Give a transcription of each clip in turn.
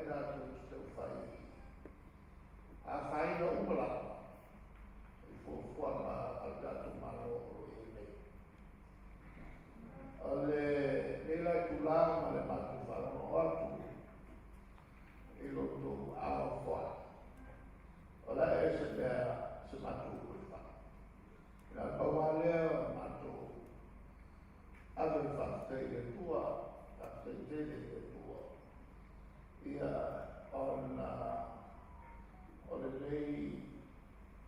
tātou tau whai. A whai no umala. I fōwhanga al tātou maro o e nei. O le lai tūlanga ma le matu whalono atu. I loto ao whai. O la e se mea se matu ui wha. Ina kaua lea matu. Ave whakatei e tua. Whakatei tele e tua. Ia o le lei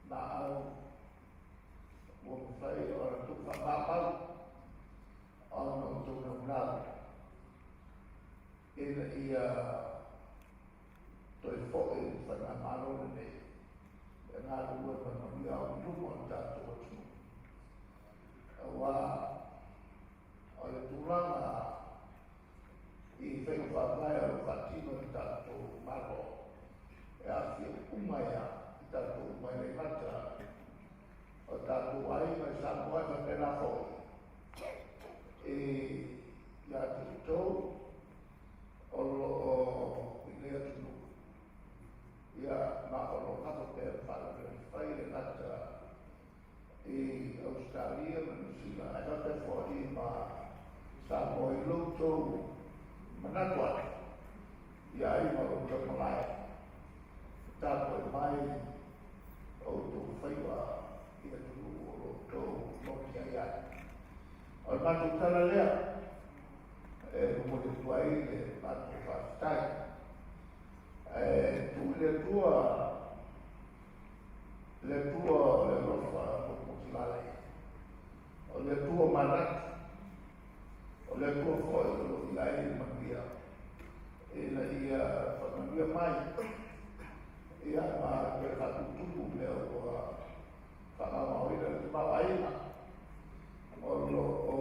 na au mo whai o le tuka mamau o no tūna unau. Ina ia toi fo'i whana marone nei. E nā rua whana mia o numo o tātou atu. Wa o le tūranga I whengu whakai o whatino I tātou maro. E awhi umaia I tātou umai nei mata. O tātou ai mai Samoa ma pena hoi. E ia tūtou o lo o Ilea Tunu. Ia ma o lo kato pēr whai le mata I Australia ma Nusila. E kape fōi ma Samoa I loutou Manatua, ia I maroto malai. Tāko I mai o tō whaiwa ia tunu o tō moki ai ai. O matu tala lea, e mo te tuai le matu whastai. Tu le tua le rofa o mokilalai. O le tua manatu. O le tua foi o ilai mangia. E la ia whakangia mai. Ia ma ke whakutuku leo o whakamawira ki mawaina. O lo o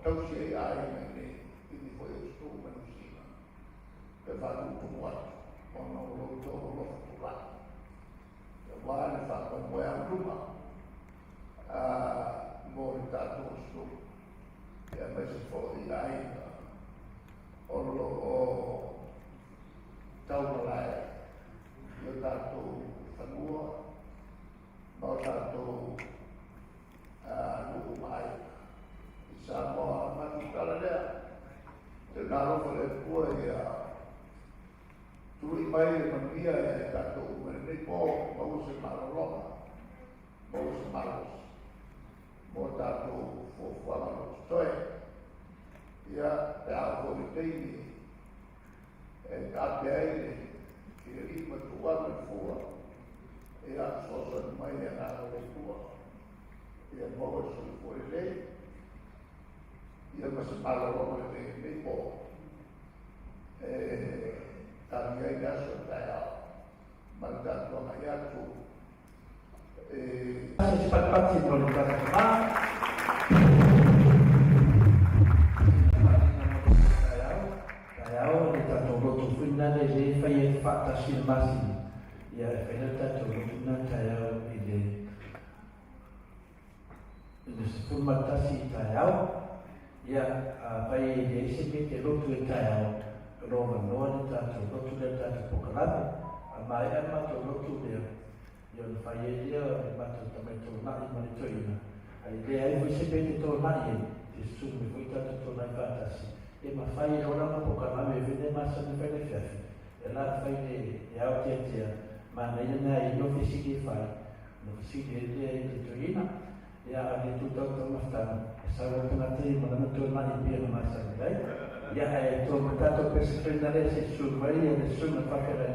tausi e ai nei ini foi o stu manusina. Ke whakutuku atu. O no lo to o lo whakurana. Ke wāne whakamoe a ruma. Mo I tātou stu. Ia mai se fōi ai o lo o taumalai I o tātou whanua ma o tātou nuku mai I Samoa matu kala lea te nārofa le kua ia tui mai le manuia e tātou umere nei pō mau se maraloma mau se maros mo tātou fōwhanga no toi. Ia te ako ni teini e kāpe aile ki e rima tua me fua e a sosa ni mai e nāra le tua. Ia moa sui fua e lei. Ia masa mala roma le lei nei po. E tani ai naso e tai au. Mandatua mai atu. Si pat-pati no le tātua. Taiao le tātou loto whina le le whai e whaatasi le masi. Ia e whaina tātou loto na taiao I le sefumatasi I taiao. Ia whai e le sepe te loto e taiao. Roma noa le tātou loto le tātou pokalape. A mai e mātou loto lea. Ia le whai e lea e mātou tamai tō nai mani toina. Ai lea e whi sepe te tō nai e. Te sume whi tātou tō nai whaatasi. E ma fai e ora ma poka mame vene masa ni fai le fiafi. E la fai e au tia tia. Ma na ina I no fisiki fai. No fisiki e lea I te toina. E a ane tu tau tau maftana. E sa wakana te I mana tō mani pia na masa ni dai. Ia e tō matato pesa prenda le se sumai e le suma whakera.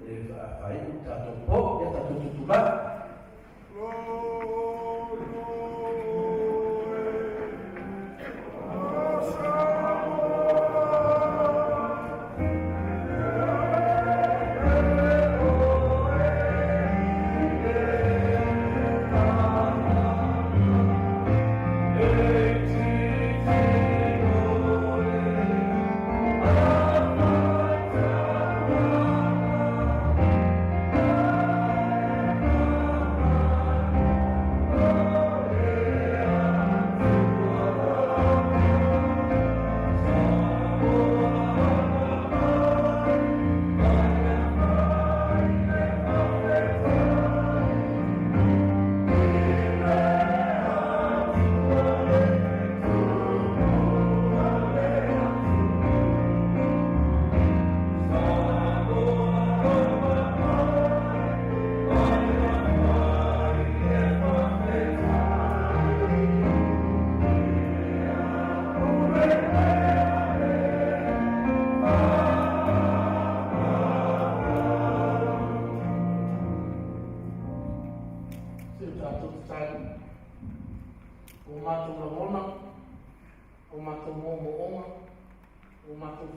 E fai tato po e tato tutula.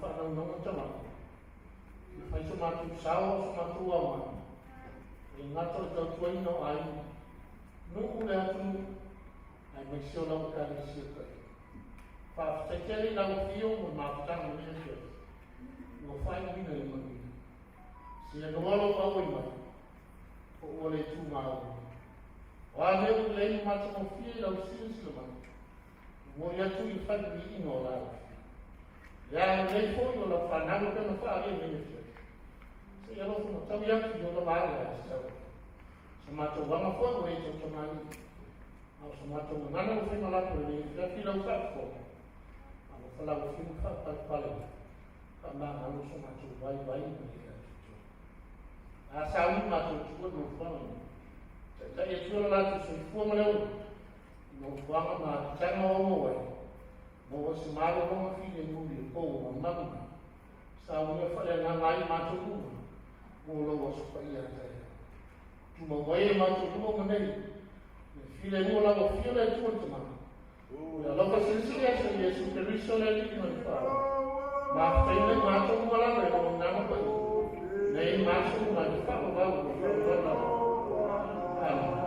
whanau tama. Whai so mātou sao, so mātou awa. E ngato e tau tuai no ai. Nungu le atu, ai mai sio lau kare sio kai. Whawhataiteri lau fio mo māwhatanga mea sio. Ngo whai wina i mani. Sia noalo au i mai. O ole tū māu. O a leo lei mātou fie lau sio sio mai. Mo ia tu i whanu i ino lau. Ia lei fōi o la whanau kena whaare mea sio. Se ia lofu no tau iaki i o la wāre a sio. Sa mātou wanga fōi o e tau tamani. Au sa mātou ngana o whenga lato e ia whilau whakfo. Au whalau whimu whakpale. Ka mga alo sa mātou vai vai i ia tuto. A sa ui mātou tua no whanau. Ta e tua lato sa i fua maleo. No wanga mā tanga o moe. Mo o se mālo honga whine nuri e kou o mamu. Sa ui a whale ngā ngai mātou luma. Mo lo o sa whai a tai. Tuma moe mātou luma manei. File mua lawa fio le tua tamana. Ia loka sensiri asa i Yesu Keriso le liki mani whao. Mā whaile mātou mua lawa e o ngana pai. Nei mātou mani whao wau o whao lawa. Amen.